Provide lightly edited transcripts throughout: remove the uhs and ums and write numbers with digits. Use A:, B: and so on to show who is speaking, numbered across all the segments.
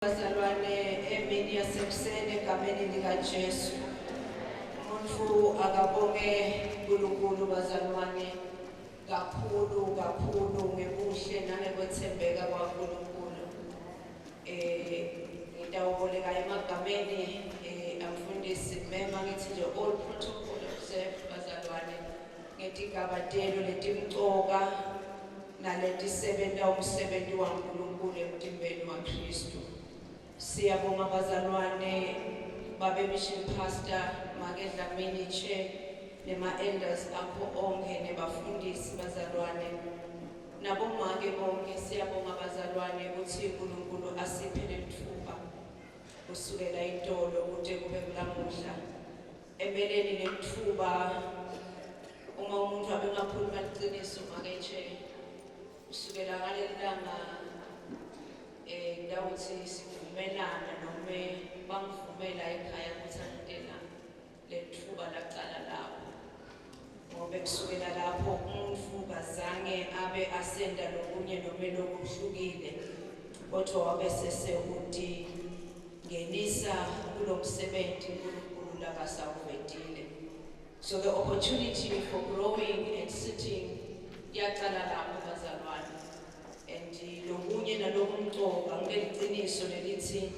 A: Bazalwane emini yasekuseni egameni likaJesu. Umuntu akabonge uNkulunkulu bazalwane kakhulu ngebuhle nangokwethembeka kwaNkulunkulu. Ngidawuboleka emagameni amfundisi mema ngithi nje all protocol observed bazalwane ngetigabadelo letimcoka naletisebenza umsebenzi waNkulunkulu emtimbeni waKristu. Siyabonga bazalwane babe mission pastor Magedla Miniche nema elders apho onke nebafundisi bazalwane nabomake bonke. Siyabonga bazalwane ukuthi uNkulunkulu asiphe lethuba kusukela intolo kude kube kulamuhla empeleni lethuba. Uma umuntu abengakhuluma iqiniso makeche kusukela ngalelanga ngawuthi sivumelana noma bangivumela ekhaya ukuthi angitela lethuba laqala lapho, ngoba kusukela lapho umuntu kazange abe asenda lokunye noma lokuhlukile, kodwa wabe sesekuthi ngenisa kulomsebenzi uNkulunkulu lakasawuvedile. So the opportunity for growing and sitting yaqala lapho bazalwane. And lokunye nalokumcoka ngeliqiniso lelithi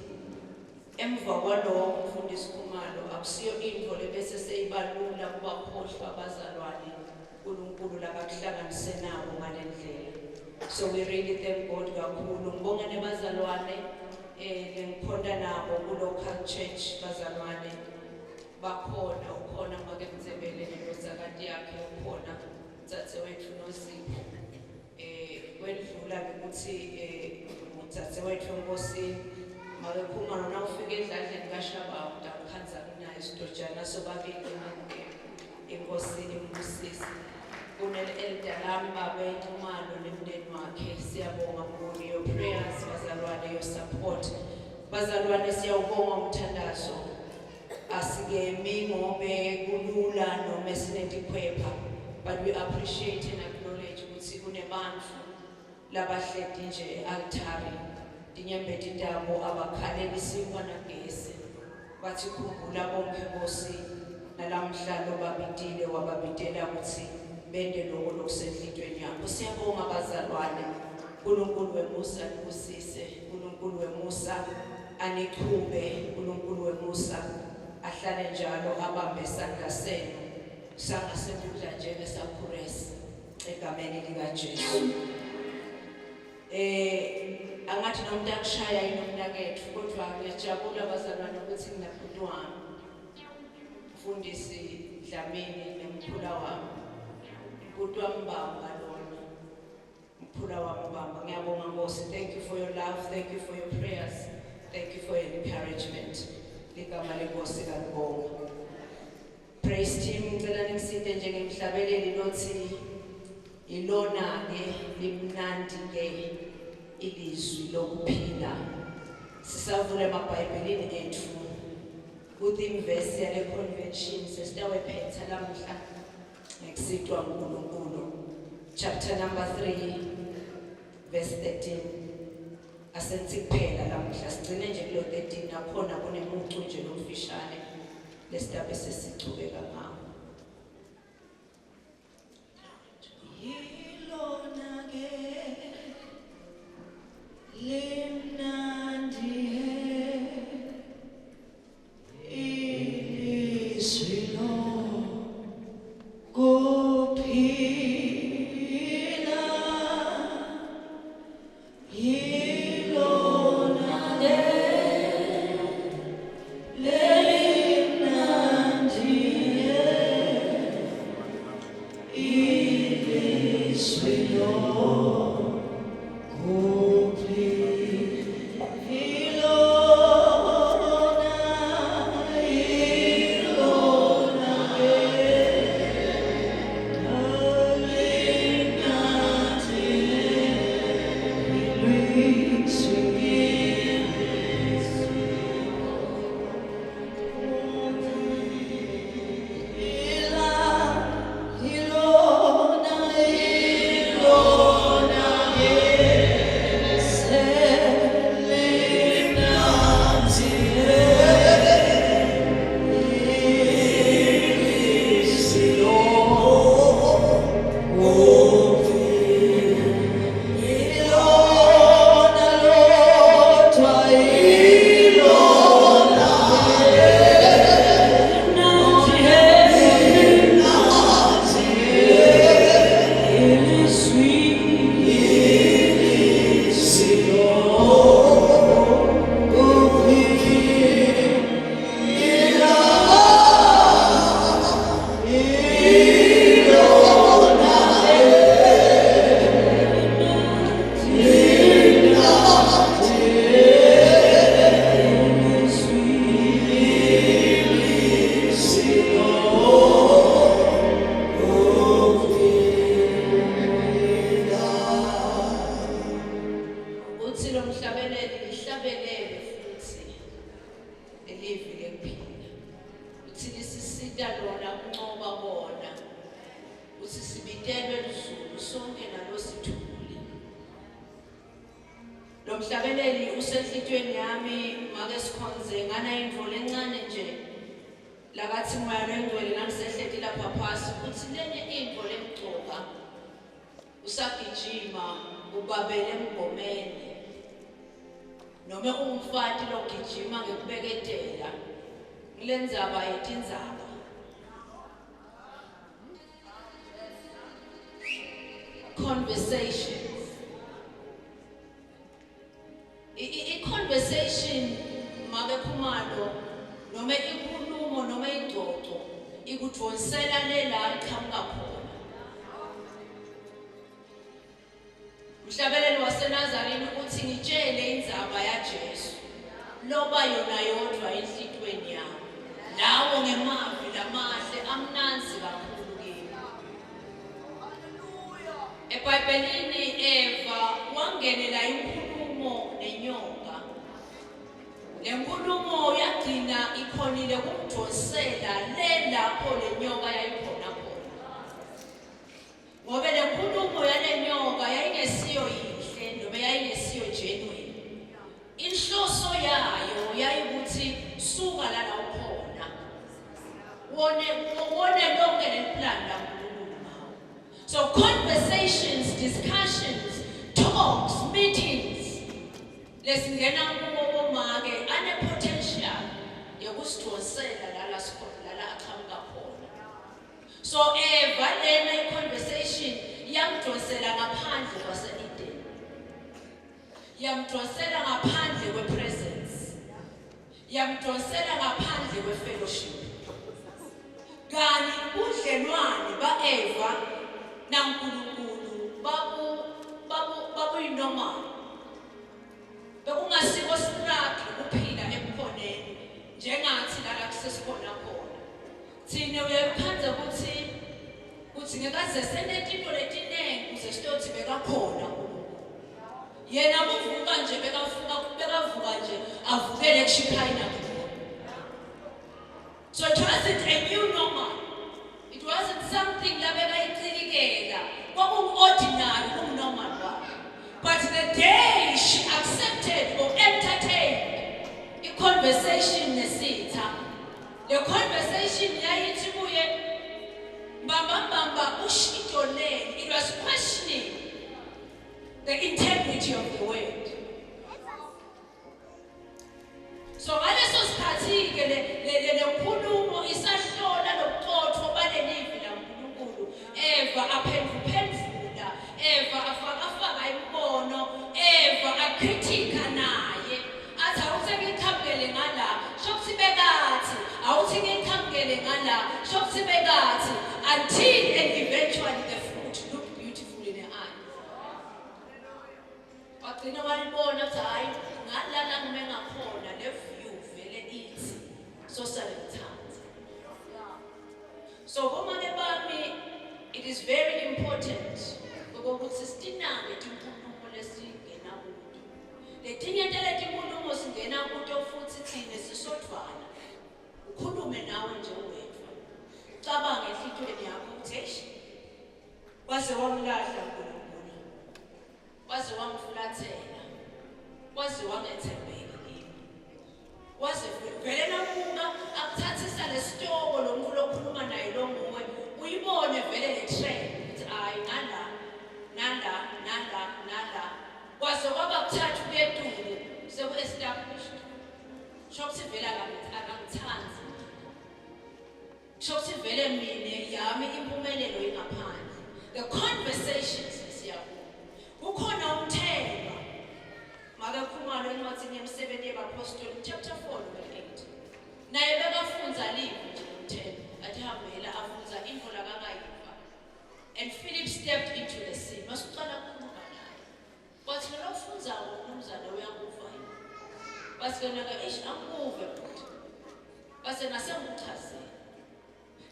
A: emva kwalowo mfundisi Khumalo akusiyo into lebese seyibalula kubakhohlwa abazalwane uNkulunkulu lakakuhlanganise nabo ngalendlela. So we really thank God kakhulu. Ngibonga nebazalwane lengiphonda nabo ku-local church bazalwane bakhona ukhona makemzebele nelozakati yakhe ukhona udzadzewethu noZipho. Kwendlula ukuthi udzadzewethu enkosini makephuma nona ufike endladleni kaShabawu utamkhanza kunayo isidojana sobabili enkosini umbusisi kunel-elder lami babe Nxumalo nemndeni wakhe. Siyabonga for your prayers bazalwane, your support bazalwane. Siyawubonga umthandazo, asikemi ngobe kulula noma sinetikhwepha, but we appreciate and acknowledge ukuthi kunebantu labahleti nje altari dinyembe tindabo abakhalela isinkwa nagesi bathi khumbula bonke Nkosi nalamhlalo babidile wababidela ukuthi bende lokho lokusenhlitweni yakho. Siyabonga bazalwane, uNkulunkulu wemusa nikusise, uNkulunkulu wemusa aniqhube, uNkulunkulu wemusa ahlale njalo abambe isandla senu sangasekudla njengesaphuresi egameni likaJesu. Angathi nomuntu akushaya inomnakethu, kodwa ngiyajabula bazalwane ukuthi nginabhuti wami mfundisi Dlamini nemphula wami, ubhuti wami Bamba lona mphula wami Bamba. Ngiyabonga Nkosi, thank you for your love, thank you for your prayers, thank you for your encouragement. Ligama lenkosi kalibonga. Praise team, ngicela ngisite njengemhlabeleli lothi ilona ke limnandi ke ilizwi lokuphila. Sisavule emabhayibhelini ethu kuthi verse yale convention sesitawephetha lamhla ngekusitwa uNkulunkulu, chapter number 3 verse 13. Asenthi kuphela lamhla sigcine nje kulo 13 nakhona kunemucu nje lomfishane lesitabe sesichubeka ngawo. Yilona ke limnandi ilizwi lokuphila. Limnandi enhlizweni yami make sikhonze ngana indvolo encane nje lakathi moya lengcwele nangisehleti lapha phasi ukuthi lenye indvo lemgcoka usagijima ubabele emgomeni noma umfati logijima ngekubeketela ngilendzaba yetindzaba conversations i-conversation make khumalo noma inkulumo noma ingxoxo ikudvonsela lela iqhamuka khona Mhlabeleli waseNazarene ukuthi ngitshele indzaba yaJesu loba yona yodwa enhlitweni yami lawo ngemavi lamahle amnanzi kakhulu kimi eBhayibhelini Eva wangenela inkulumo nenyoka lenkulumo yagcina ikhonile kumdvonsela le lapho lenyoka yayikhona khona ngoba lenkulumo yalenyoka yayingesiyo yihle noma yayingesiyo genuine inhloso yayo yayikuthi suka lana ukhona wone lonke leliplan laNkulunkulu ngawo so conversations discussions talks meetings lesingena kuwo make ane potential yokusidvonsela lala aqhamuka khona so Eva lena i-conversation yamdvonsela ngaphandle kwase-Eden yamdvonsela ngaphandle kwe-presence yamdvonsela ngaphandle kwe-fellowship kani budlelwane ba-Eva naNkulunkulu babuyinormal bekungasiko struggle kuphila ebukhoneni njengathi lala kusesikhona khona thina uyakhanza ukuthi ngekaze senetinto letinengi kuze siyothi bekakhona yena kuvuka nje bekavuka nje avukele kuShekinah so it wasn't a new normal it wasn't something labekayiqilikela kwaku-ordinary normal but the day she accepted or entertained a conversation nesitha the conversation yayithi kuye mbamba ushidoleni it was questioning the integrity of the word so ngaleso sikhathi-ke lenkulumo isahlola lobucotho balelivi laNkulunkulu Eva aphendvula Eva afaka imibono Eva akritika naye athi awuthi ngikhambele ngala shokuthi bekathi awuthi ngikhambele ngala shokuthi bekathi until and eventually the fruit looked beautiful in her eyes wagcina walibona ukuthi hayi ngalala ngime ngakhona le view vele ithi so salithanda so bomake bami it is very important ukuthi sitinake tinkulumo lesingena kuto letinye telenkulumo singena kuto futhi thine sisodvwana ukhulume nawe nje uwedwa ucabange enhlitweni yakho ukuthi eish waze wamlahla uNkulunkulu waze wamfulathela waze wangethembeki kimi waze vele namuka akuthathisa lesitoko lo muntu lokhuluma naye lo nguwe uyibone vele le trend ukuthi hayi nala kwaze kwaba kuthatha kuyetulu seku-established shokuthi vele akangithandi shokuthi vele mina yami impumelelo ingaphandle the conversations siyakuba kukhona umthelwa make khumalo encwadini yemisebenzi yabapostoli chapter 4 verse 8 naye bekafunza livi nje umthelwa athi hambela afunza info lakakayiva and Philip stepped into the sea masuqala ukukhuluma naye but lo funza umnumzana uyakuva yini basikana eish akuve futhi base nasengichazela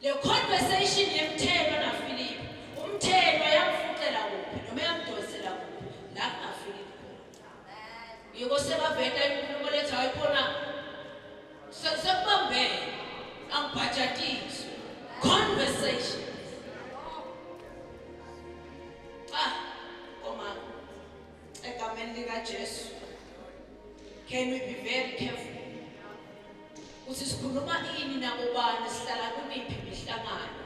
A: le conversation yemthelwa na Philip umthelwa yamfuqela kuphi noma yamdosela kuphi la kunaFilip yiko sekaveta inkulumo lethi ayikhona sekubambene angibhajatiswe conversation egameni likaJesu can then we be very careful ukuthi sikhuluma ini nabobani, sihlala kumiphi imihlangano,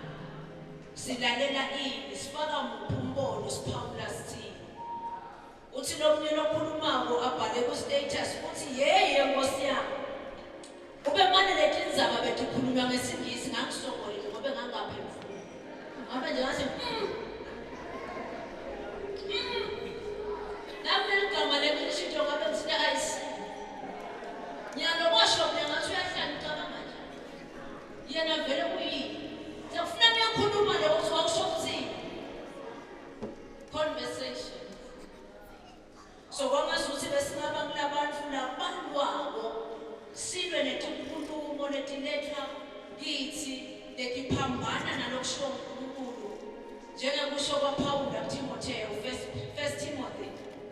A: silalela ini, sifaka muphi umbono, siphawula sithini. Uthi lo munye lokhulumako abhale ku status uthi yeye Nkosi yami. Ube manje leti ndzaba betikhulunywa ngesingisi ngangisokolile ngoba ngangaphe mfundo. Ngabe nje ngathi Namle igama lemishinto ngabe ngithina ayisi. Nyalo kwasho mina ngathi uyahlala ngicabanga nje. Yena vele kuyini? Ngiyafuna ukukhuluma le ukuthi wawusho ukuthini. Conversation. So kwamazuthi besingaba kulabantu labantu silwe netinkulumo letiletha kithi letiphambana nalokusho uNkulunkulu njengokusho kwaPaul kuTimotheo 1 Timothy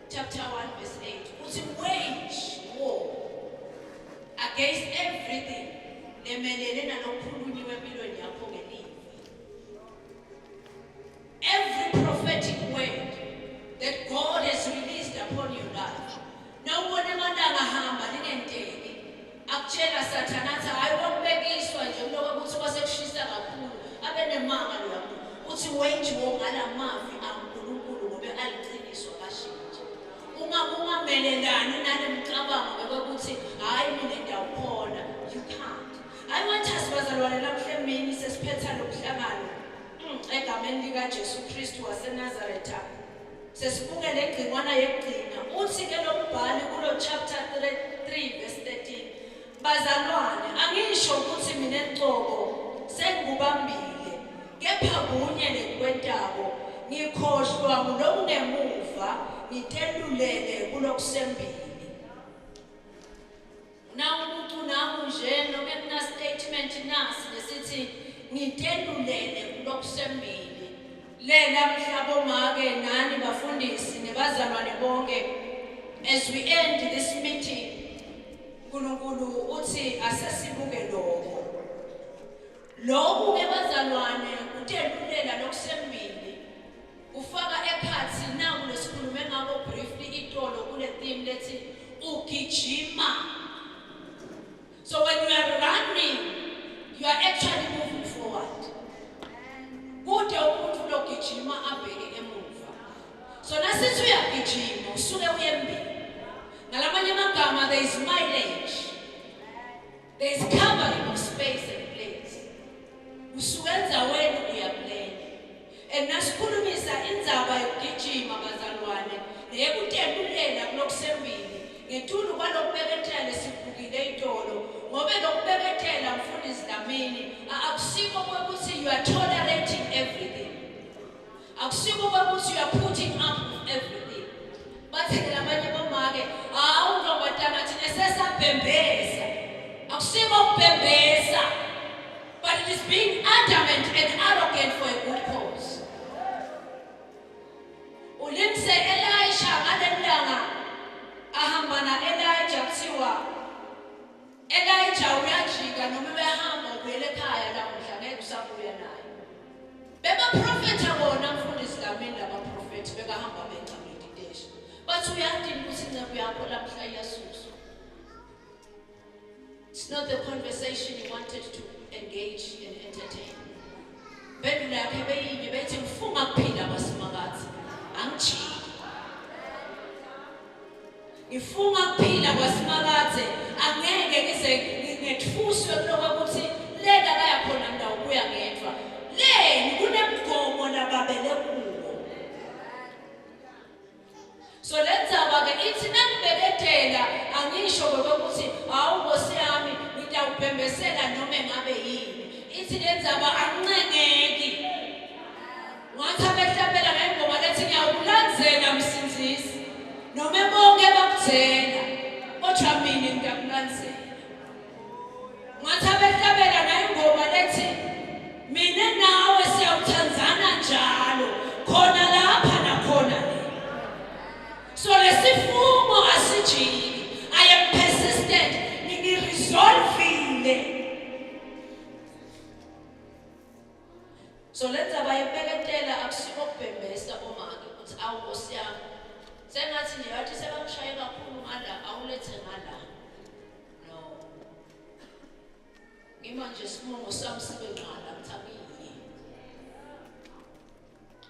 A: chapter 1 verse 8 uthi wage war against everything lemelele nalokukhulunyiwe empilweni yakho ngelivi. Every prophetic word that God has released upon your life. Now ubone amalanga ahamba linenteki akutshela sathanathi hayi kwakubekiswa nje lokho ukuthi kwasekushisa kakhulu abenemanga lo uthi wage war ngalamavi aNkulunkulu ngoba aliqiniswa kashintsha. Ungamelelani nalemcabango ukuthi hayi mina ndawukhona, you can't. I want us bazalwane namhle emini sesiphetha lokuhlangana egameni lika Jesu Kristu waseNazaretha. Sesibuke legcingwana yegcina uthi ke lo mbhali kulo chapter 3 verse 13 bazalwane angisho ukuthi mina eqobo sengubambile kepha kunye lekwentako ngikhohlwa ngulokungemuva ngitelulele kulokusembili. Nawu umuntu namu nje noma kuna statement nasi lesithi ngitelulele kulokusembili. Lela mhlabo make nani bafundisi nebazalwane bonke, as we end this meeting uNkulunkulu uthi asesibuke lokho ke bazalwane kutelulela lokusembili ufaka ekhathi nangu lesikhulume ngabo briefly itolo kule theme lethi ugijima. So when you are running you are actually moving forward. Kude umuntu logijima abheke emuva. So nasithi uyagijima usuke uyembili. Ngalamanye amagama there is mileage. There is covering of space and place. Usuwenza wena uyaplana. And nasikhulumisa indzaba yokugijima bazalwane neyekutelulela kulokusembili ngetulu kwalokubekethela sibukile itolo ngoba lokubekethela mfundisi Dlamini akusiko ukuthi you are tolerating everything. Akusiko ukuthi you are putting up with everything. Bathi ngamanye bomake awungobatana thina sesabhembeza. Akusiko ukubhembeza, but it is being adamant and arrogant for a good cause. Ulimse Elisha ngalelanga ahamba na Elijah kuthiwa Elijah uyajika noma uyahamba ubuyele ekhaya la mhla ngeke usabuya naye. Beba prophetha bona mfundisi Dlamini laba prophet bekahamba bencamile ideshi. Bathi uyadini ukuthi incebo yakho la mhla iyasusa. It's not the conversation you wanted to engage and entertain. Bedula yakhe beyinye bethi mfunga kuphila kwasimakathi. Angijiki. Ngifunga kuphila kwasimakathi angeke ngethuswe lokho ukuthi lela kaya khona ndawo kuya ngedwa. Le kunemgomo lababele kuwo. So lenzaba ke ithi nangibekethela angisho ukuthi hawu Nkosi yami ngidawubhembesela noma ngabe yini. Ithi lenzaba ancenyeki. Ngathi abehlabela ngengoma lethi ngiyawulandzela msinzisi. Noma bonke bakuthena kodwa mina ngiyakulandzela. Ngathi abehlabela ngengoma lethi mina nawe siyawuthandzana njalo khona lapha nakhona le. So lesifungo asijiki. I am persistent. Ngiresolvile. So lenza bayibeketela akusiko kubhembesa omake ukuthi awu Nkosi yami sengathi nje yathi sebamshaye kakhulu ngala awulethe ngala manje simongo sami sibe ngqala mthamini.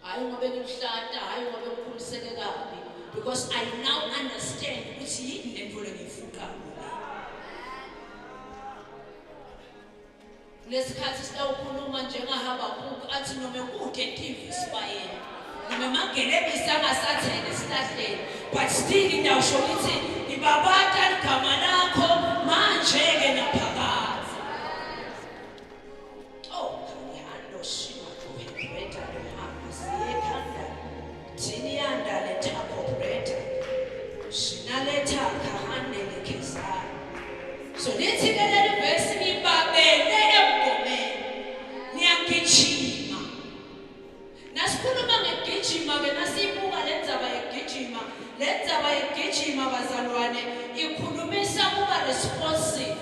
A: Hayi ngobe ngimhlata, hayi ngobe ngikhuliseke kabi, because I now understand ukuthi yini lento lengiyifukayo. Lesikhathi sitawukhuluma njengaHabakuk athi noma kude TV sibayeni. Noma mangene bisangasathene silahleni, but still indawusho ukuthi ibabata igama lakho manje ke naphakathi. Oh, ngiyalo shiwa kubheda lehamba siyekhanda. Thini yanda letha operator. Shinaleta kahande lekhesa. So lithi ke leli verse libabele emgomeni. Niyagijima. Nasikhuluma ngegijima ke nasibuka lendzaba yegijima. Lendzaba yegijima bazalwane ikhulumisa kuba responsive.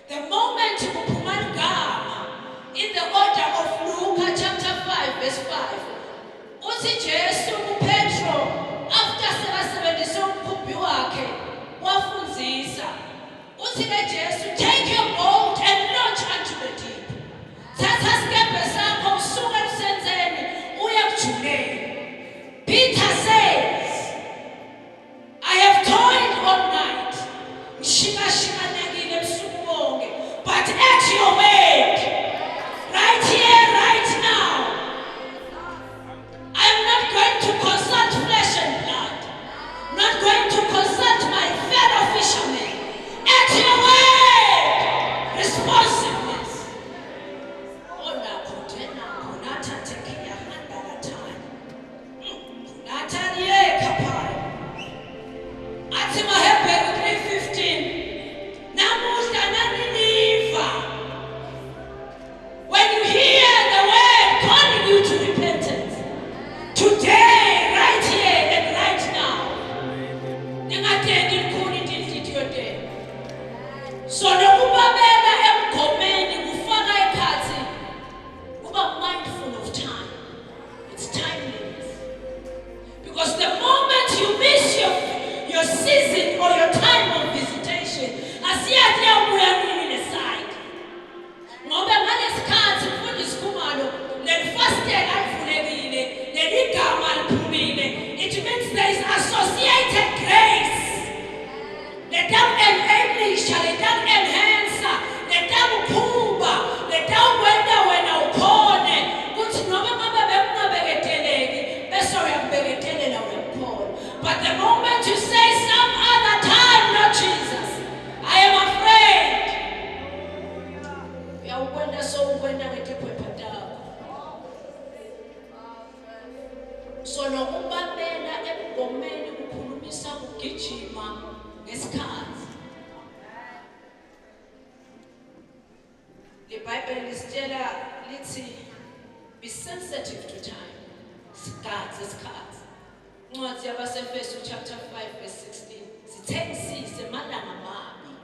A: The moment kuphuma igama in the order of Luke chapter 5 verse 5. Uthi Jesu kuPetro after sebasebenzisa umkhumbi wakhe wafundzisa. Uthi ke Jesu, take your boat and launch unto the deep. Thatha isikebhe sakho usuke emsenzeni uye kujuleni. Peter says, I have toiled all night. Ngishikashikanekile ebusuku bonke. But at your word, right here, right now, I am not going to consult flesh and blood. Not going to consult my fellow fishermen. At your word, responsiveness. Oh, now, Kunata take your hand at a time. Kunata ye kapai. Atima Hebrew 3:15. Namusta naniniva. When you hear the word calling you to repentance, today, right here and right now, ningatendi nkuni ndifiti yote. So nokubabela emgomeni kufaka ekhathi kuba mindful of time. It's timeliness. Because the moment you miss your season or your time of visitation, asiyathi yabuya nini leside. Ngoba ngalesikhathi mfundisi Khumalo lelifastela alivulekile, leligama liphumile. It means there is associated grace. Let them enhance, let them enhance, let them kuba, let them wena ukhone. Kuthi noma ngabe bekungabeketeleki bese uyakubeketelela uyakhona. But the moment you say some other time, not Jesus, I am afraid. Uyakwenda so ukwenda ngephepha takho. So nokubabela emgomeni kukhulumisa kugijima ngesikhathi. The Bible lisitshela lithi be sensitive to time. Isikhathi. Incwadi yabaseFesu chapter 5 verse 16. Sithengisise malanga mabi.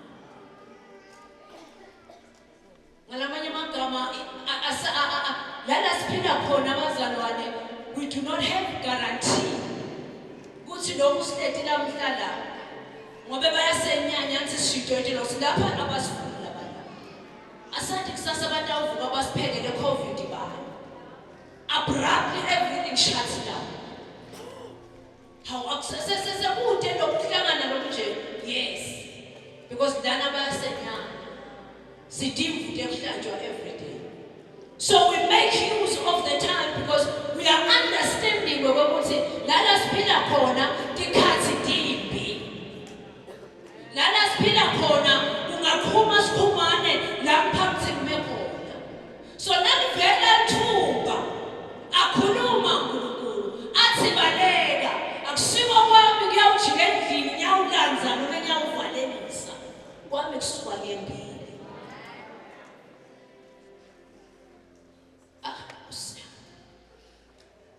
A: Ngalamanye amagama lana siphila khona abazalwane, we do not have guarantee ukuthi lo usilete lamhlala ngobe bayasenyanya nthi sishidwe lo silapha abasifuna abantu. Asathi kusasa abantu avuka basiphekele COVID bani. Abruptly everything shuts down. How access kude lokuhlangana lokunje? Yes. Because lana bayasenyanya. Sidimvuekuhlanjwa every day. So we make use of the time because we are understanding ukuthi lana siphila khona tikhathi dimbi. Lana siphila khona ungakhuma sikhumane lapha kuthime khona. So nalivela thuba akhuluma uNkulunkulu athi baleka akusiwa kwami kuyawujika endlini nyawulanza noma nyawuvalelisa kwami kusuka ngempilo.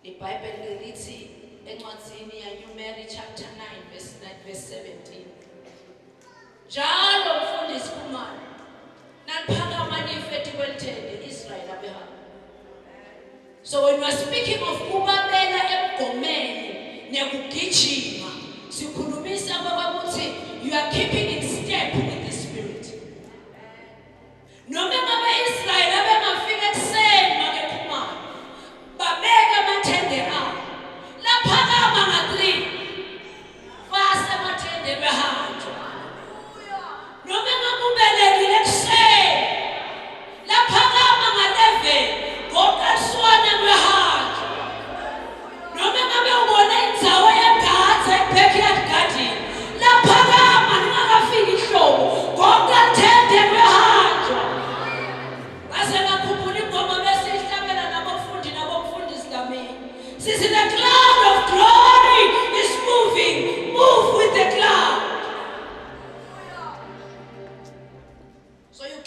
A: The Bible lithi encwadini ya Numeri chapter 9 verse 17. Njalo mfundisi Khumalo naliphakama nifethi kwelithende Israel abehamba. So when we are speaking of kubabela emgomeni nekugijima, sikhulumisa ukuthi you are keeping in step with the Spirit.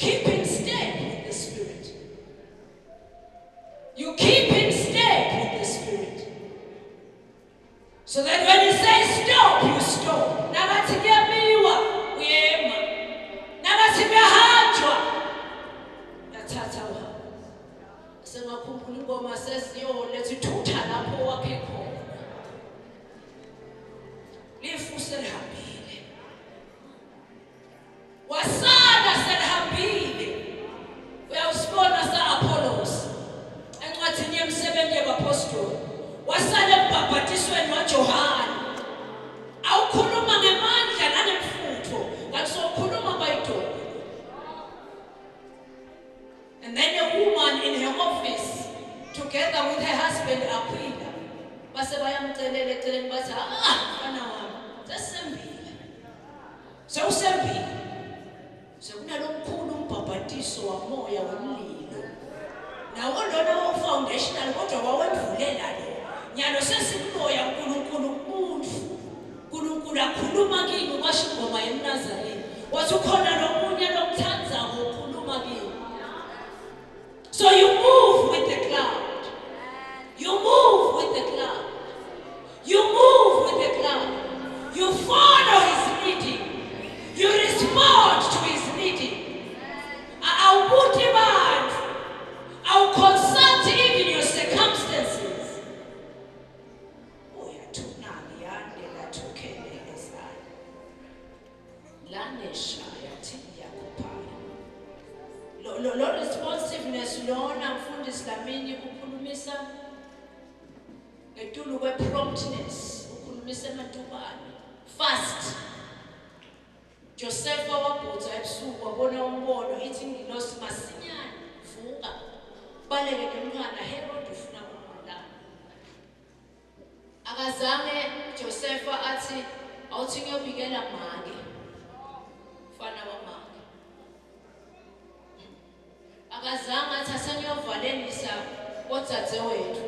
A: keep in step with the Spirit. You keep in step with the Spirit. So that when He says stop, you stop. Nakathi kuyamiwa, uyema. Nakathi kuyahanjwa, uyathatha uhamba. Sengakhumbula ingoma sesiyoletha ithutha lapho wakhe khona. Lifu selihambile. Wasala selihambile. Uyawusibona sa-Apollos encwadini yemisebenzi yabapostoli. Wasala embhabhatisweni waJohane. Awukhuluma ngemandla nanemfutho, kanti sokhuluma kwayidolo. And then a woman in her office, together with her husband Aquila, base bayamcelela eceleni bathi mfana wami sesembile. Sewusembile. Sekunalomkhulu umbhabhatiso wamoya womlilo. Nawo lona foundational kodwa wawendvulela lo. Nyalo sesikumoya uNkulunkulu umuntu. uNkulunkulu akhuluma kini kwasho ingoma yeNazarene. Wathi ukhona nomunye lomthandayo okhuluma kini. So you move with the cloud. You move with the cloud. You move with the cloud. You follow His leading. You respond to His leading. Awubuthi bantu. I'll consult even your circumstances. Uyathunani yande lathukele esana. Lanesha yathi yakuphaya. Lo responsiveness lona mfundisi Dlamini ukhulumisa ngetulu kwe-promptness, ukhulumisa ematubane. Fast. Joseph wabhutha ebusuku wabona umbono ithi ingilosi masinyane vuka. Baleke nemntwana Herod ufuna ukumbulala. Akazange Joseph athi awuthi ngiyobikela make. Mfana wamake. Akazange athi asengiyovalelisa kodzadzewethu.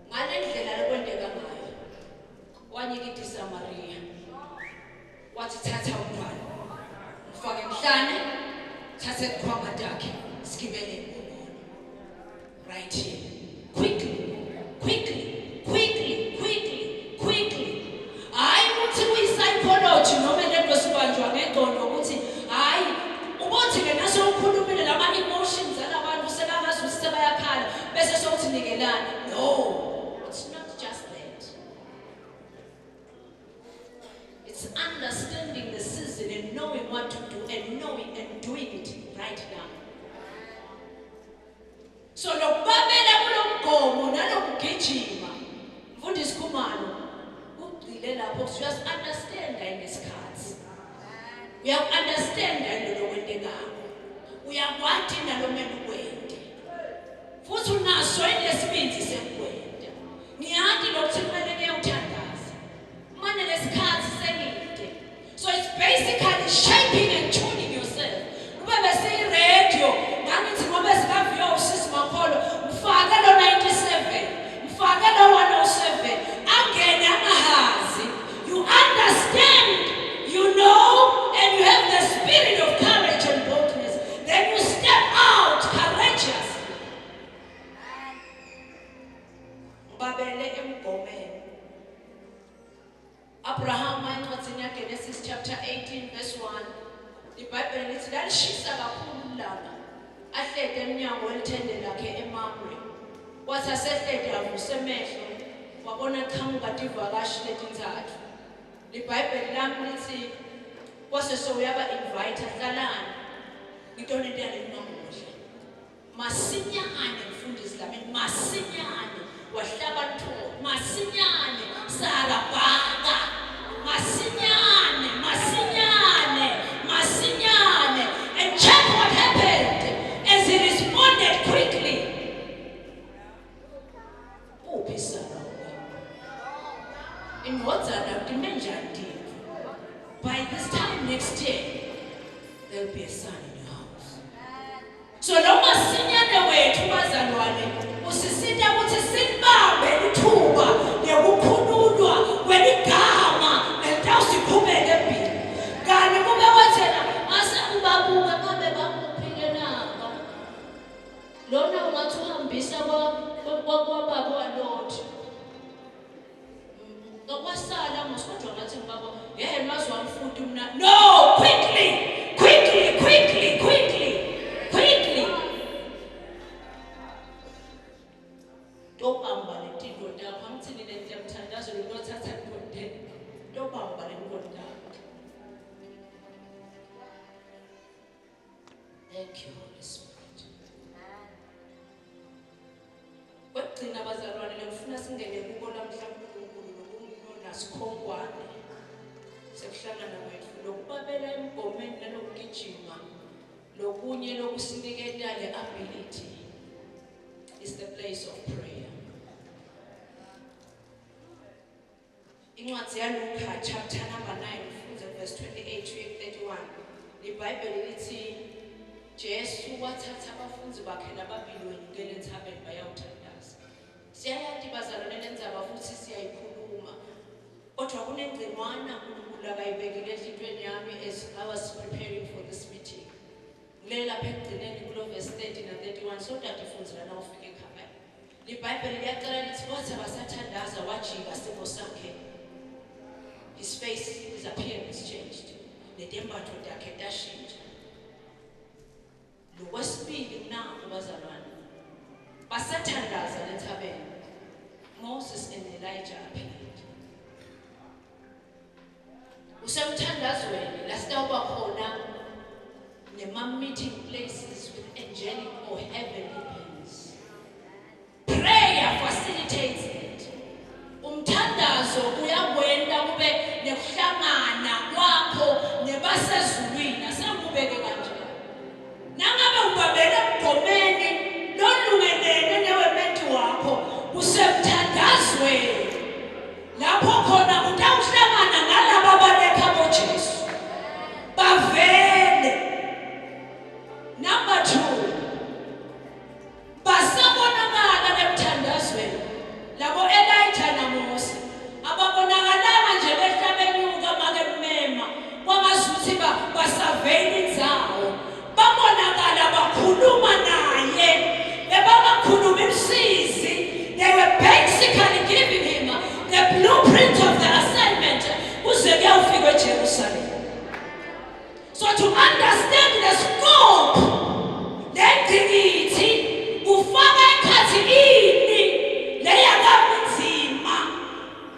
A: Ngale ndlela lokwendeka ngayo. Wanyikitisa Maria. Wathi thatha umntwana. Mfake emhlane, thatha ikhwama lakhe, sigibele imbono. Right here. Quickly. Hayi ukuthi uyi-psychology noma lento sibanjwa ngengqondo ukuthi hayi ubothi ke naso ukhulumile lama emotions alabantu sebangazi ukuthi sebayakhala bese sokuthi nikelana. No, it's not just that. It's understanding the season and knowing what to do and knowing and doing it right now. So lokubabela kulomgomo nalokugijima mfundisi Khumalo ugcile lapho just understand ngesikhathi. Uyakunderstand into lokwendekako. Uyakwati nalomele ukwende. Futhi unaso lesibindi sekwenda. Ngiyathi lokuthi kumele ngiyothandaza. Manje lesikhathi sengide. So it's basically shaping and tuning yourself. Ube bese radio ngithi ngoba sikaviyo usisi Makholo mfake lo 97 mfake lo 107 angene angahazi. You understand, you know, and you have the spirit of courage and boldness. Then you step out courageous. Babele emgomeni. Abraham encwadini yakhe Genesis chapter 18 verse 1. IBhayibheli lithi lalishisa kakhulu ilanga. Ahlede eminyango welithende lakhe eMamre. Wathi asehlede avuse amehlo wabona qhamuka ivakashi letintathu. IBhayibheli lami lithi kwase soyaba invite hlalana. Ngitona into yale namuhla. Masinyane mfundisi Dlamini masinyane wahlaba ntho masinyane sarabhaka masinyane and check what happened as he responded quickly. In WhatsApp dimension by this time next year there will be a son in your house. So lo masinyane wethu bazalwane usisita ukuthi sibambe ithuba lokukhululwa kweligama elitawusiqhubeka empilweni. Kanti kube wathena ase ubabuka ngabe Yeah, must one food do not. No, quickly, quickly, quickly, quickly, quickly. Don't bamba le tinto da phamthini le ntemthandazo lokuthatha konke. Don't bamba le nkonda. Thank you, Holy Spirit. Wegcina abazalwane lengifuna singene kubo namhlanje uNkulunkulu lokumnyona sikhongwane. Sekuhlangana kwethu lokubabela emgomeni nalokugijima lokunye lokusinikela le ability is the place of prayer. Incwadi yaLuka chapter number 9 verse 28 to 31 iBhayibheli lithi Jesu wathatha abafundi bakhe nababili ngene enthabeni bayawuthandaza. Siyayathi bazalwane lenzaba futhi siyayikhuluma. Kodwa kunengcingwana uNkulunkulu akayibekile enhlizweni yami as I was preparing for this meeting. Ngile lapha ekugcineni kulo verse 30 na 31 so that ifunzi lana ufike ekhaya. IBhayibheli liyacela lithi wathi abasathandaza wajika isimo sakhe. His face, his appearance changed. Nedembatho lakhe lashintsha. Lokwesibili nangu bazalwane. Basathandaza lethabeni. Moses and Elijah appeared. Usemthandazweni la sitawuba khona nema-meeting places with angelic or heavenly beings. Prayer facilitates it. Umthandazo uyakwenza kube nekuhlangana kwakho nebasezulwini asengubeke kanje. Nangabe ubabela emgomeni lolungelene newementi wakho usemthandazweni. Lapho khona utawuhlangana nalabo abalekha boJesu. Bavele. Number 2. Basabonakala emthandazweni. Labo Elijah na Mose. Ababonakalanga nje behlabenyuka make mmema. Kwamazuthi basaveli zawo. Babonakala bakhuluma naye. Bebakhuluma imsizi. They were basically giving him the blueprint of the assignment. Uze kuyawufika eJerusalem. So to understand the scope, lendingithi ufaka ekhathi ini leyakamzima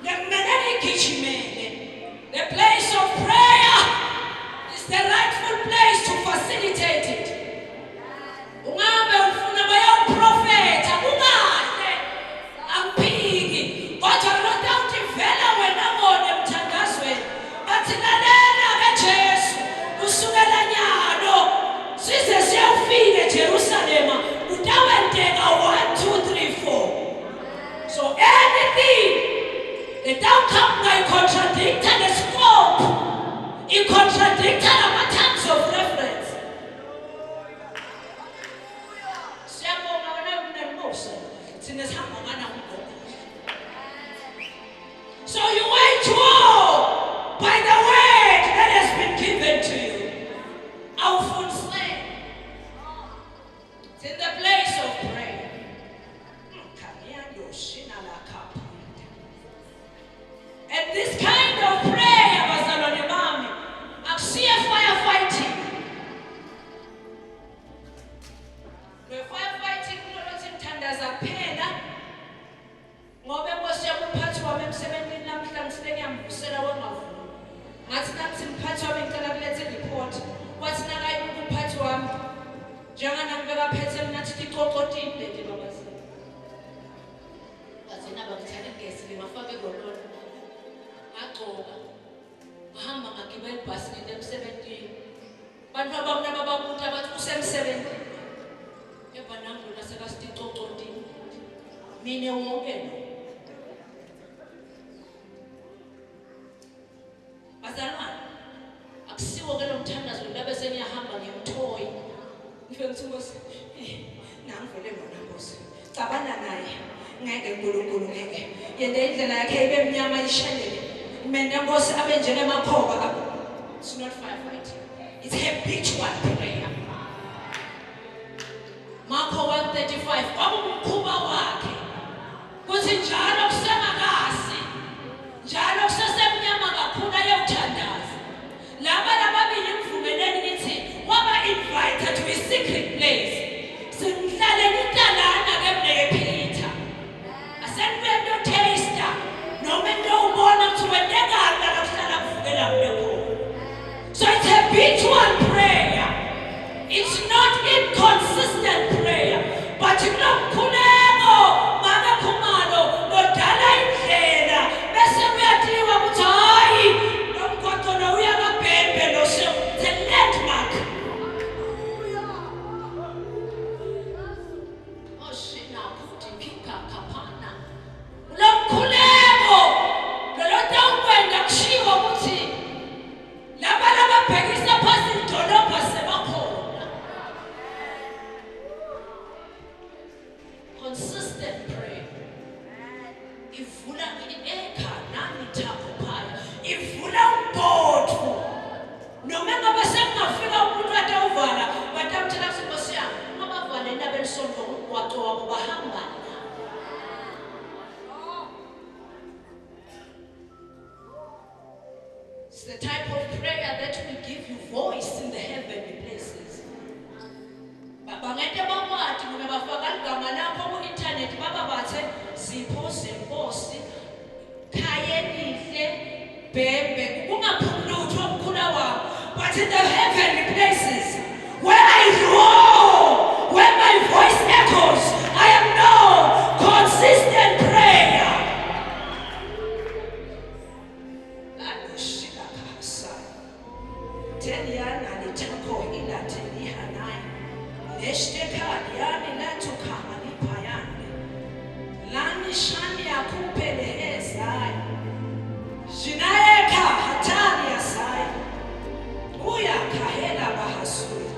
A: lekumele igijimele. The place of prayer is the rightful place to facilitate it. Ungabe ufuna bayawuprofetha kungahle ampiki kodwa lodawuthi vela wena ngone emthandazweni bathi lalela kaJesu kusukela nyalo size siyafika eJerusalema utawenteka 1 2 3 4. So anything that don't come by contradict the scope, it contradicts our terms of reference. Siyabonga wena uNenkosi thina sihamba ngana ugogo. So you wage war by the word that has been given to you. It's in the place of prayer. And this kind of prayer bazalwane bami akusiye firefighting. Le firefighting kunokuthi mthandaza kuphela ngoba Nkosi yami umphathi wami emsebenzini namhlanje sengiyambusela wengavuni. Ngathi nathi mphathi wami ngicela kulethe report. Wathi nakayi umphathi wami njenganami bekaphethe mina thithi iqoqotini leti babazi. Azina bakuthatha ngesi ngafaka egololo. Ngagcoka. Ngahamba ngagibela ibhasi ngene emsebenzini. Bantu abamnyama bababuthi abathi usemsebenzini. Eba nangona sekasithi iqoqotini. Mina wonke lo. Bazalwane akusiwo ke lo mthandazo labe seniyahamba ngiyamthoyi. Ngifike ngithi Nkosi nangivele ngona Nkosi. Cabana naye. Ngeke uNkulunkulu ngeke. Yena indlela yakhe ibe mnyama ishelele. Mina Nkosi abe njengemakhoba. It's not firefighting. It's habitual prayer. Marko 1:35 kwakukhuba wakhe. Kuthi njalo kusengakasi. Njalo kusesemnyama kakhulu ayewuthanda ngabe sekungafika umuntu atawuvala batamtshela ukuthi Nkosi yami abavale inaba elisonto umgwaco wabo bahamba. It's the type of prayer that will give you voice in the heavenly places. Bangente bakwati mina bafaka igama lapho ku-internet baba bathe Sipho Nkosi Khayelihle Bhembe kungaphumi lutho omkhula wami. But in the heavenly places where I roar, where my voice echoes, I am known consistent prayer. Teliana litako ila telihanai. Neshteka yani latu kama nipayane. Lani shani akupele ezai. Jinaeka hatari asai. Uya kahela bahasui.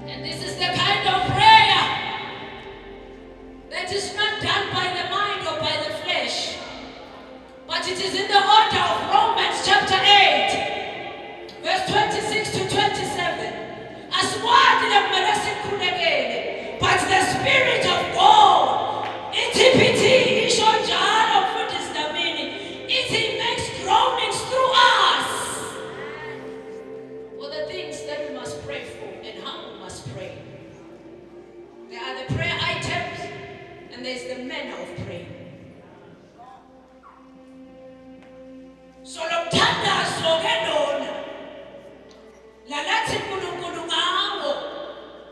A: And this is the kind of prayer that is not done by the mind or by the flesh, but it is in the order of Romans chapter 8. Verse 26 to 27. As one in the but the Spirit of God, it makes groanings through us for the things that we must pray for and how we must pray. There are the prayer items and there's the manner of praying. So lalathi uNkulunkulu ngawo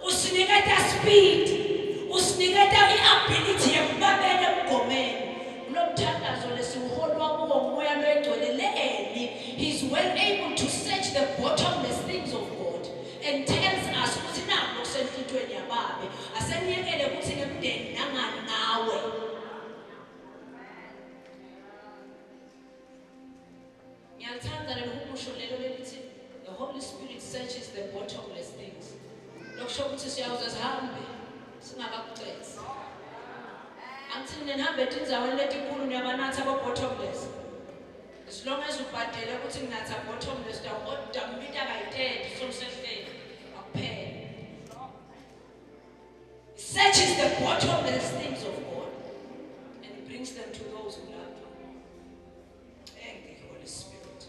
A: usinikeza speed, usinikeza iability yokubabela emgomeni. Lo mthandazo lesiholwa kuwo umoya loyigcweleleni. He's well able to search the bottomless things of God and tells us ukuthi nakho kusenhlitweni yababe aseniyekele ukuthi ngemndeni nangani nawe. Ngiyalithanda lelo humusho lelo lelithi the Holy Spirit searches the bottomless things. Lokusho ukuthi siyawuze sihambe singakakucetha. Angithini nihambe etindzaweni letinkulu niyabanatha aba-bottomless. As long as ubhadele ukuthi nginatha bottomless udambita kayi-30 somsehleni akuphela. He searches the bottomless things of God and he brings them to those who love him. Thank the Holy Spirit.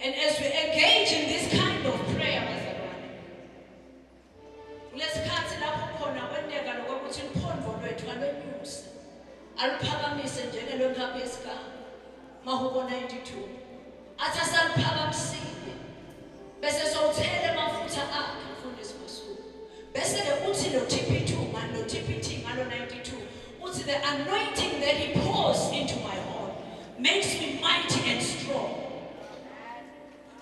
A: And as we engage in this kind of prayer, kulesikhathi lapho khona kwenteka lokuthi imphondvo lwethu alwenyuse aluphakamise njengelwenkabi yesigaba mahubo 92 athi asaliphakamisile bese sowuthele amafutha akhe mfundisi Masuku bese-ke uthi lo TP2 ngalo TPT ngalo 92 uthi the anointing that he pours into my heart makes me mighty and strong.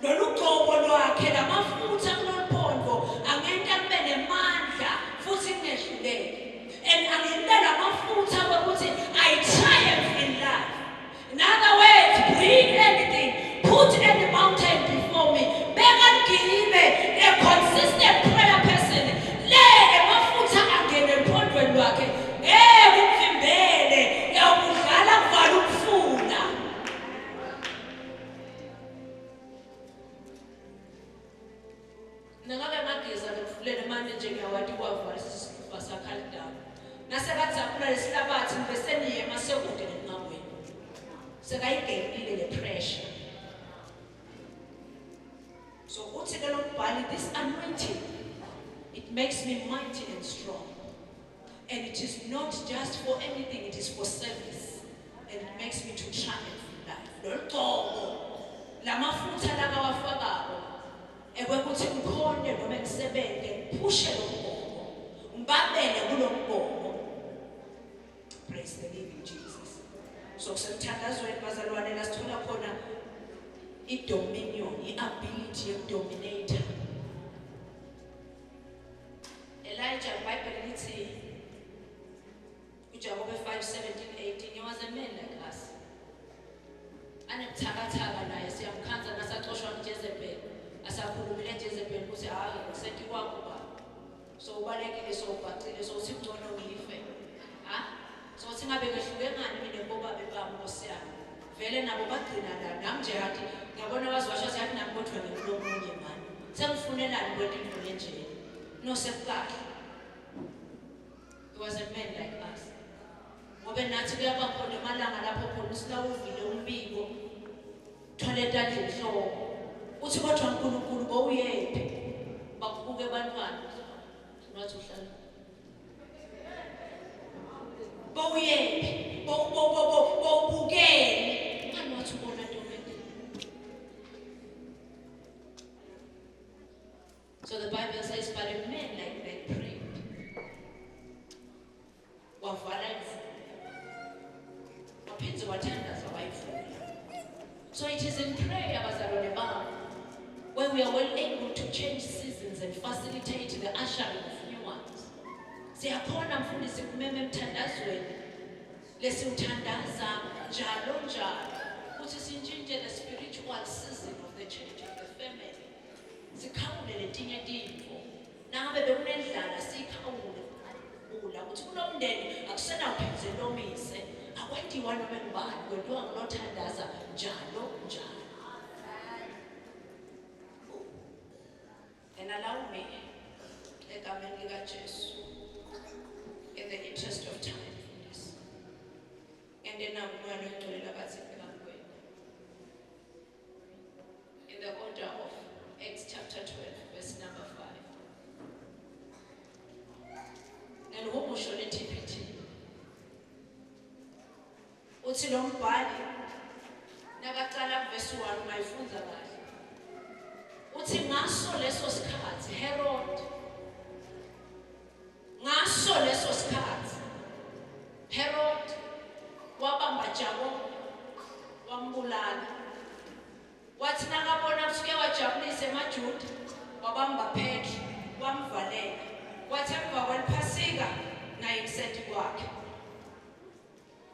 A: Lolu gcobo lwakhe lamafutha kulomphondvo angenta kube nemandla futhi kunehluleke. And angenta lamafutha ukuthi I triumph in life. In other words, bring anything, put any mountain before me. Bengagibe a consistent prayer person. Le emafutha angene emphondweni lwakhe. Kumvimbele yakudlala kuvala ukufuna. Nangabe mageza ngifulele manje njengawadi kwavala sisifuba sakhala down. Nasekathi zaphula lesihlabathi bese niyema sekude nengqangweni. Sekayigenile le pressure. So uthi ke lo mbhali this anointing it makes me mighty and strong. And it is not just for anything, it is for service. And it makes me to triumph in life. Lolgcobo lamafutha lakawafakako ekwekuthi ngikhonde noma ngisebenze ngiphushe lo mbono ngibabele kulo mbono. Praise the living Jesus. So kusemthandazweni bazalwane la sithola khona i-dominion, i-ability yokudominate. Elijah Bible lithi uJakobe 5:17-18 he was a man like us. Anebuthakathaka naye siyamkhanza nasaxoshwa nguJezebeli. Asakhulumile Jezebeli ukuthi hayi ngisethi kwakho baba. So ubalekile so ubhacile so singcono ngife. So singabe ngehluke ngani mina ngoba bebami Nkosi yami. vele nabo bagcina la nami nje hathi ngiyabona wazwasha siyathi nami kodwa ngikulomunye manje sengifunelani kwento into lenje no sekukahle. He was a man like us. Ngobe nathi kuyaba khona emalanga lapho khona silawuvile umbiko toilet adlihloko uthi kodwa uNkulunkulu bowuyephi bakubuke abantwana ngathi uhlala bowuyephi bowubukele ngani wathi ubona ntombi. So the Bible says but a man like that prayed wavala waphinze wathandaza wayivula. So it is in prayer bazalwane bami where we are well able to change seasons and facilitate the ushering of new ones. Siyakhona mfundisi kumeme emthandazweni lesiwuthandaza njalo njalo ukuthi sintshintshe the spiritual season of the church of the family. Sikhawule letinye tintfo nangabe bekunendlala sikhawule ukuthi kulomndeni akusena uphinze lomise akwendiwa noma ngubani kwenziwa ngilothandaza njalo njalo. And allow me egameni likaJesu in the interest of time for this and then umoya oyingcwele abathi ngakweni in the order of Acts chapter 12 verse number 5 and umusho leTPT uthi lo mbhali nakaqala verse 1 mayifunza kahle uthi ngaso leso sikhathi Herod wabamba Jacob wambulala wathi nakabona kusuke wajabulisa emaJuda wabamba Petru wamvalela wathi emva kweliphasika naye kusethi kwakhe.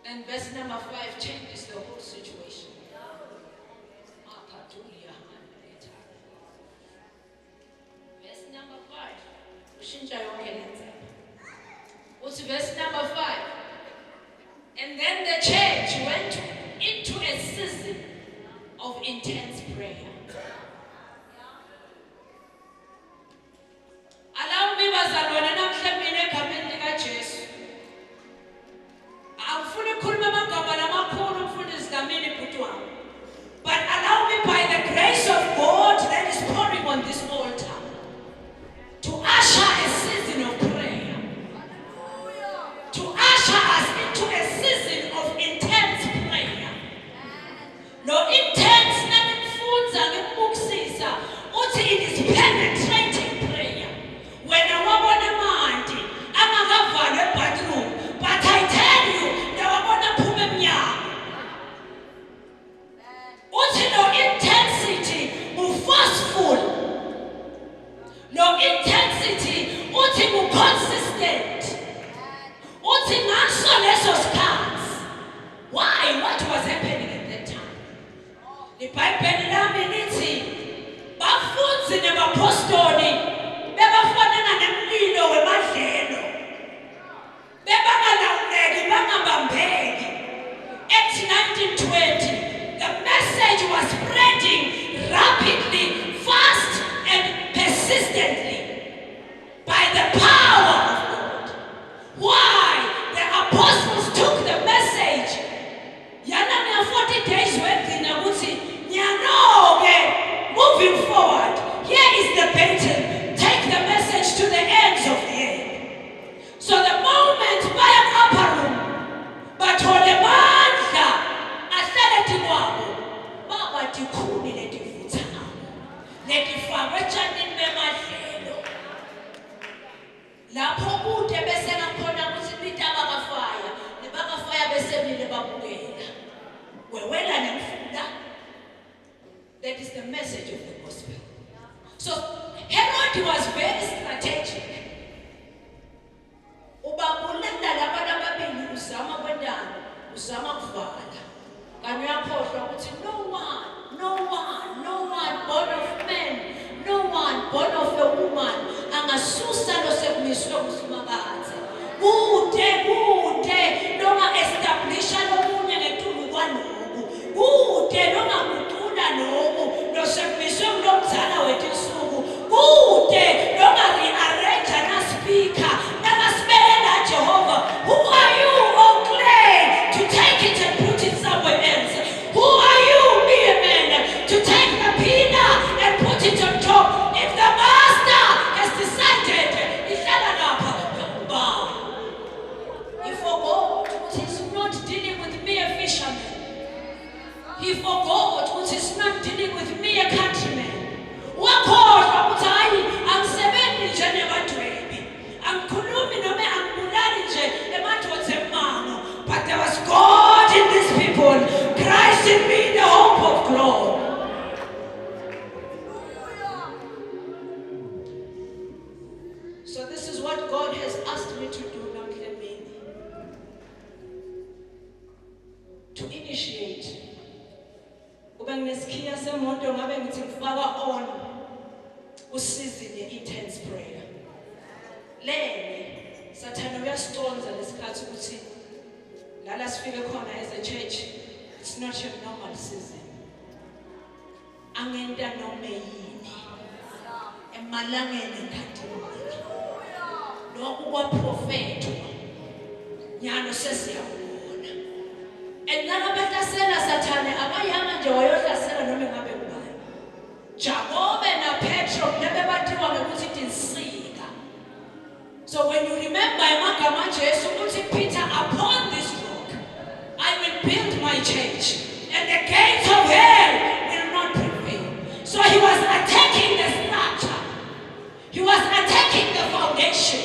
A: And verse number 5 changes the whole situation. Verse number 5 ushintsha yonke lento. What's verse number 5? And then the church went into a season of intense prayer. Allow me bazalwane namhlanje egameni likaJesu. Awufuni ukukhuluma amagama lamakhulu umfundisi kamini bhuti wami. But allow me by the grace of God that is pouring on this altar to usher a season of prayer. To usher us into a season of intense prayer. No intense nanifunza ngibukisisa uthi it is penetrating prayer. When I wabona manje angakavalwe bathroom but I tell you nawabona phuma emnyango. Uthi no intensity forceful. No intensity uthi consistent. Uthi ngaso leso sikhathi. Why? What was happening at that time? IBhayibheli lami lithi bafunzi nabapostoli bebafanana nemlilo wemadlelo. Bebangalawuleki bangabambeki. Acts 19:20 the message was spreading rapidly, fast and persistently by the power of God. Why? The apostles took the message. Yana 40 days waiting ukuthi nyanoke moving forward. Here is the pattern. Take the message to the ends of the earth. So the moment baya upper room bathole mandla ahlalethi kwabo baba dikhuni letivutha letifakwe etshanini bemadlelo lapho kude bese nakhona ukuthi ibita abakafaya nebakafaya besemile babukela wewela nemfunda. That is the message of the gospel. So Herod was very strategic. Ubabulala labantu ababili uzama kwendana uzama kuvala kanti uyakhohlwa ukuthi no one born of man, no one born of a woman angasusa lo sekumiswe kusumakazi kude noma establisha lomunye ngetulu kwaloku what God has asked me to do now, to initiate. Ube nginesikhiya semoto ngabe ngithi ngifaka on usizini intense prayer. Lene Sathane uyasiconza lesikhathi ukuthi lala sifike khona as a church, it's not your normal season. Angenta noma yini emalangeni ngakhathini. Lokhu kwaprofetho nyalo sesiyabona. Enakabahlasela Sathane abayanga nje wayohlasela noma ngabe ubani. Jakobe na Petro nebebatiwa ngokuthi insika. So when you remember amagama Jesu uthi Peter, upon this rock I will build my church and the gates of hell will not prevail. So he was attacking the structure. He was attacking the foundation.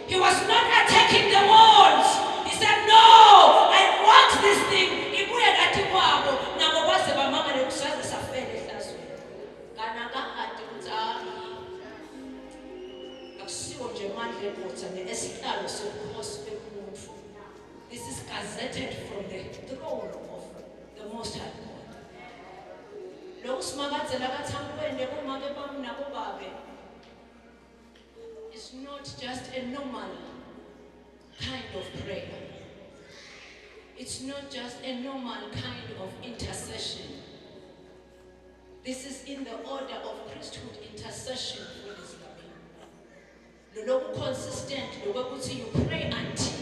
A: He was not attacking the walls. He said, no, I want this thing. Ibuye ngathi kwabo nabo baze bamangale kusaze safele ehlazweni. Kana kahadi ukuthi akusiwo nje manje ebotha nesihlalo sobukhosi bemuntu. This is gazetted from the throne of the Most High God. Lo usimakadze lakathambwende bomake bami nabo babe. It's not just a normal kind of prayer. It's not just a normal kind of intercession. This is in the order of priesthood intercession for Israel. Loku consistent, lokuthi you pray until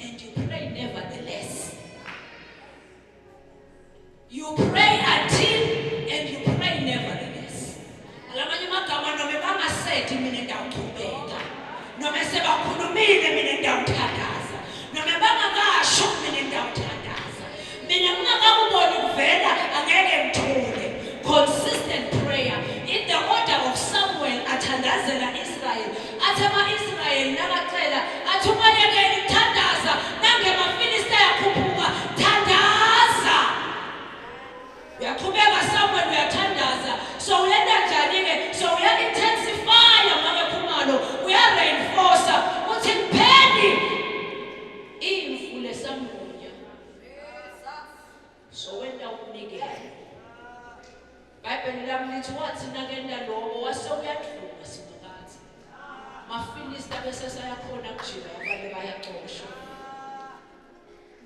A: and you pray nevertheless. You pray until and you pray nevertheless. Alamanye magama noma bangasethi mina ndawuqhubeka. Noma sebakhulumile mina ndawuthandaza. Noma bangakasho mina ndawuthandaza. Mina ngingakuboni kuvela angeke ngithule. Consistent prayer in the order of Samuel athandazela Israel. Athama Israel nakacela athi umayekele ukuthandaza nange amaFilistiya yakhuphuka thandaza. Uyaqhubeka Samuel uyathandaza. So uyenza njani ke? So uya-intensify amakhumalo, uya-reinforce uthi kupheni imvu lesamunya. So wenda ukunikela. Bible lami lithi wathi nakenda lowo wase uyadlula simakathi. Mafilistiya bese sayakhona kujika abanye bayaxoshwa.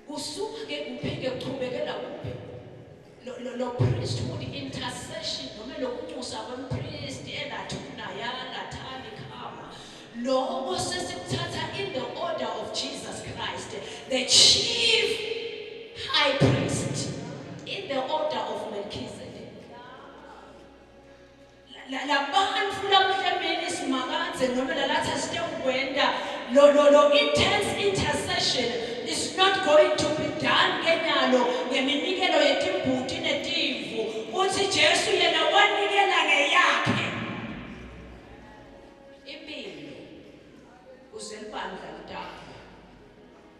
A: Kusuka ke kuphike kuchubekela kuphi? Lo priesthood intercession noma lokunyusa kwempriest elathuna yalathani khama. Lokho sesikuthatha in the order of Jesus Christ, the chief high priest, in the order of Melchizedek. Labantu lamhlameni simakadze noma lalatha sitewenda lo intense intercession is not going to be done kenyalo ngeminikelo yetimbuti netimvu uthi Jesu yena wanikela ngeyakhe impilo uzelibandla litapha.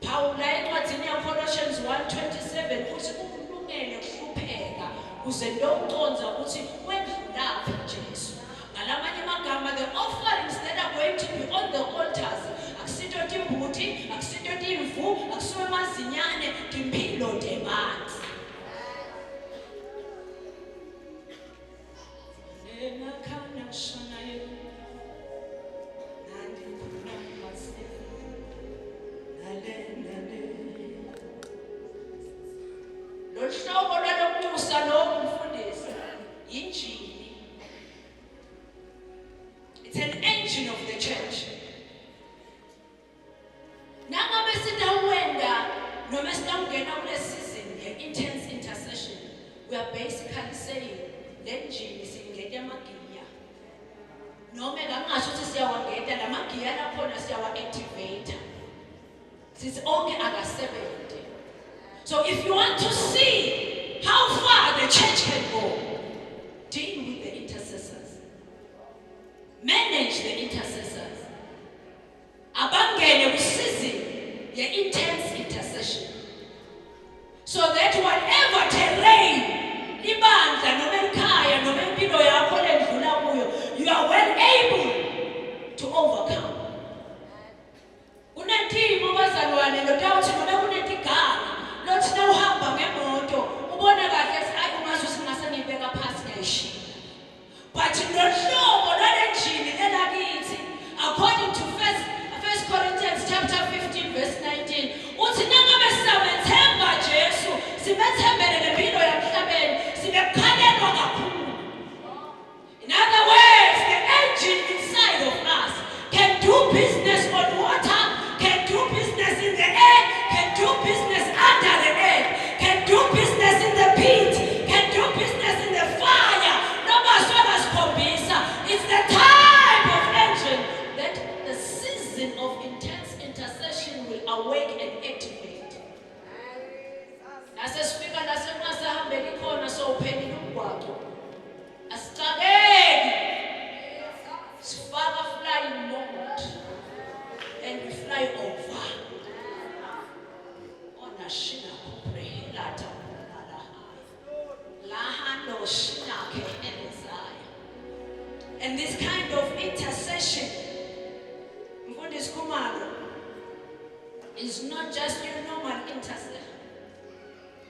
A: Paul encwadini yaColossians 1:27 uthi ukulungele ukuhlupheka uze ndokuconza ukuthi kwendlulaphi Jesu. Ngalamanye amagama, the offerings that are going to be on the altars akusinto timbuti, akusinto timvu, akusiwe mazinyane, timpilo demands. Lo hlobo lwalokunyusa lo mfundisi injini. It's an engine of the church. Nangabe sitawenda noma sitawungena kule season ye-intense intercession, we are basically saying le njini singena amagiya. Noma ngangasho ukuthi siyawangena la magiya lakhona siyawa-activate. Sithi onke akasebenze. So if you want to see how far the church can go, deal with the intercessors. Manage the intercessors. Abangene kusizini ye-intense intercession. So that whatever terrain, libandla noma ekhaya noma impilo yakho lendlula kuyo, you are well able to overcome. And this kind of intercession, Mfundisi Khumalo, is not just your normal intercession.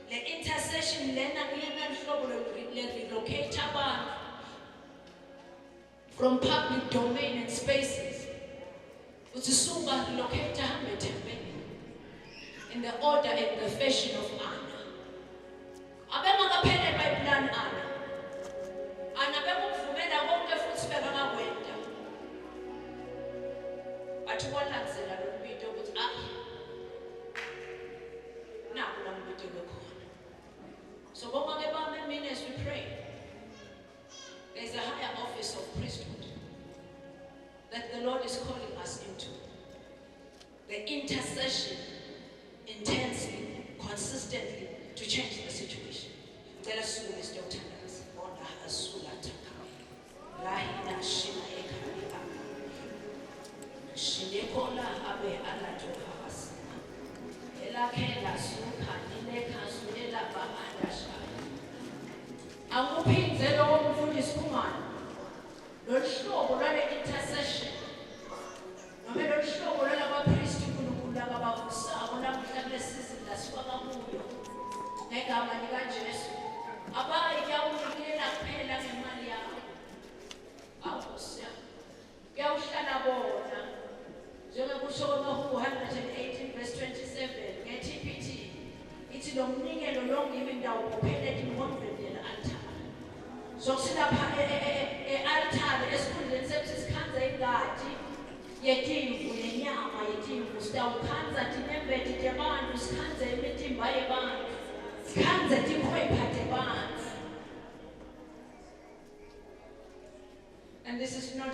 A: The intercession lena kuyena hlobo relocate abantu from public domain and spaces. Uthi suka relocate hambe thembeni in the order and the fashion of Anna. Abengakaphele bayiplan Anna. Anna bekuvumela konke futhi bekangakwenza. Bathi kwalandzela lo mbito ukuthi naku la mbito bekhona. So as we pray, there's a higher office of priesthood that the Lord is calling us into. The intercession intensely, consistently to change the situation. Tell us who is Dr. Naz. Ona hasula taka. Lahina shina ekari aka. Shinekola abe ala tohas. Ela kela suka nile kasulela ba andasha. Anguphinze lo Mfundisi Khumalo. Lo hlobo lwale intercession. Noma lo hlobo lwabapriest uNkulunkulu abavusako namhla kulesizini lasifaka kuyo. Ngegama lika Jesu. Abayi yawunikela kuphela ngemali yakho. Awusiya. Kuyawuhlala bona. Njengokusho kwaMahubo 118 verse 27 ngeTPT. Ithi lo mnikelo lo ngibe ndawuphelela imhondweni altar. So silapha altar esikhundleni sethi sikhanza ingadi yetimvu nenyama yetimvu sitawukhanza tinembeti tebantu sikhanza imitimba yebantu sikhanza tikhwepha tebantu. And this is not